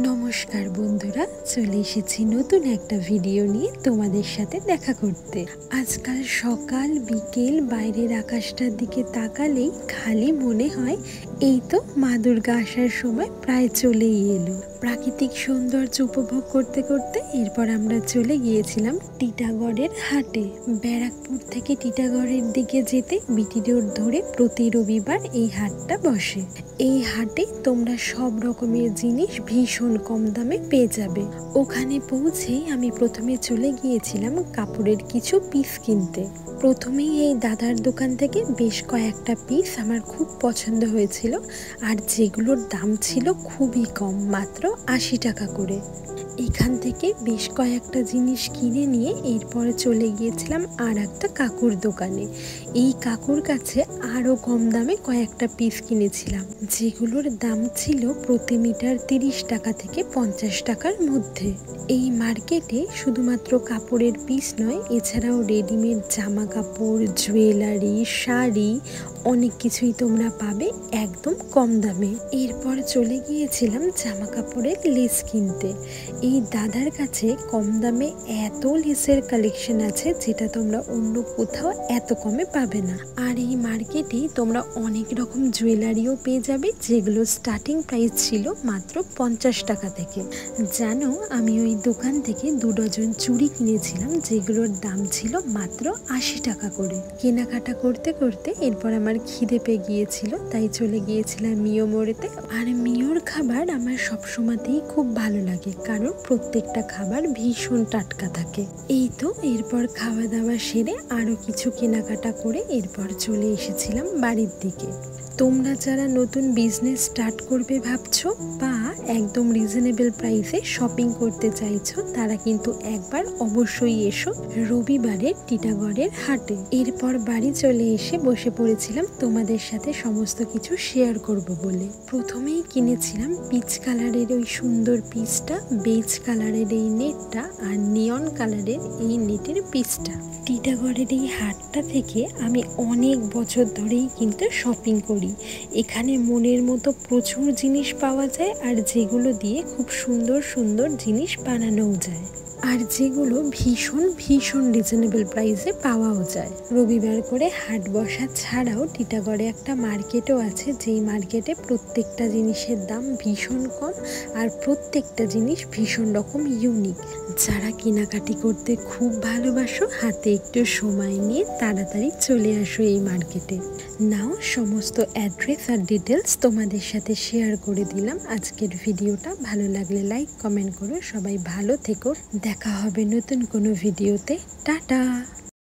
নমস্কার বন্ধুরা, চলে এসেছি নতুন একটা ভিডিও নিয়ে তোমাদের সাথে দেখা করতে। আজকাল সকাল বিকেল বাইরের আকাশটার দিকে তাকালেই খালি মনে হয় এই তো মা দুর্গা আসার সময় প্রায় চলেই এলো। প্রাকৃতিক সৌন্দর্য উপভোগ করতে করতে এরপর আমরা চলে গিয়েছিলাম টিটাগড়ের হাটে। ব্যারাকপুর থেকে টিটাগড়ের দিকে যেতে বিটি রোড ধরে প্রতি রবিবার এই হাটটা বসে। এই হাটে তোমরা সব রকমের জিনিস ভীষণ কম দামে পেয়ে যাবে। ওখানে পৌঁছেই আমি প্রথমে চলে গিয়েছিলাম কাপড়ের কিছু পিস কিনতে। প্রথমেই এই দাদার দোকান থেকে বেশ কয়েকটা পিস আমার খুব পছন্দ হয়েছিল, আর যেগুলোর দাম ছিল খুবই কম, মাত্র ৮০ টাকা করে। এখান থেকে বেশ কয়েকটা জিনিস কিনে নিয়ে এরপরে চলে গিয়েছিলাম আর একটা কাকুর দোকানে। এই কাকুর কাছে আরও কম দামে কয়েকটা পিস কিনেছিলাম, যেগুলোর দাম ছিল প্রতি মিটার ৩০ টাকা থেকে ৫০ টাকার মধ্যে। এই মার্কেটে শুধুমাত্র কাপড়ের পিস নয়, এছাড়াও রেডিমেড জামা কাপড়, জুয়েলারি, শাড়ি অনেক কিছুই তোমরা পাবে একদম কম দামে। এরপর চলে গিয়েছিলাম জামা কাপড়ের লেস কিনতে। এই দাদার কাছে কম দামে এত লেসের কালেকশন আছে যেটা তোমরা অন্য কোথাও এত কমে পাবে না। আর এই মার্কেটেই তোমরা অনেক রকম জুয়েলারিও পেয়ে যাবে, যেগুলো স্টার্টিং প্রাইস ছিল মাত্র ৫০ টাকা থেকে। জানো, আমি ওই দোকান থেকে ২ ডজন চুড়ি কিনেছিলাম, যেগুলোর দাম ছিল মাত্র ৮০ টাকা করে। কেনাকাটা করতে করতে এরপর আমার খিদে পেয়ে গিয়েছিল, তাই চলে গিয়েছিলাম মিও মোড়েতে। আর মিওর খাবার আমার সবসময়তেই খুব ভালো লাগে, কারণ প্রত্যেকটা খাবার ভীষণ টাটকা থাকে। এই তো এরপর খাওয়া দাওয়া সেরে আরও কিছু কেনাকাটা করে এরপর চলে এসেছিলাম বাড়ির দিকে। তোমরা যারা নতুন বিজনেস স্টার্ট করবে ভাবছো বা একদম রিজনেবল প্রাইসে শপিং করতে চাইছো, তারা কিন্তু একবার অবশ্যই এসো রবিবারের টিটাগড়ের হাটে। এরপর বাড়ি চলে এসে বসে পড়েছিলাম তোমাদের সাথে সমস্ত কিছু শেয়ার করব বলে। প্রথমেই কিনেছিলাম পিচ কালারের ওই সুন্দর পিসটা, বেজ কালারের এই নেটটা, আর নিয়ন কালারের এই নেটের পিসটা। টিটাগড়ের এই হাটটা থেকে আমি অনেক বছর ধরেই কিন্তু শপিং করি। এখানে মনের মতো প্রচুর জিনিস পাওয়া যায়, আর যেগুলো দিয়ে খুব সুন্দর সুন্দর জিনিস বানানোও যায়, আর যেগুলো ভীষণ ভীষণ রিজনেবল প্রাইসে পাওয়াও যায়। রবিবার করে হাট বসা ছাড়াও টিটাগড়ে একটা মার্কেটও আছে, যেই মার্কেটে প্রত্যেকটা জিনিসের দাম ভীষণ কম, আর প্রত্যেকটা জিনিস ভীষণ রকম ইউনিক। যারা কেনাকাটি করতে খুব ভালোবাসো, হাতে একটু সময় নিয়ে তাড়াতাড়ি চলে আসো এই মার্কেটে। নাও, সমস্ত অ্যাড্রেস আর ডিটেলস তোমাদের সাথে শেয়ার করে দিলাম। আজকের ভিডিওটা ভালো লাগলে লাইক কমেন্ট করো। সবাই ভালো থেকো, দেখা হবে নতুন কোনো ভিডিওতে। টাটা।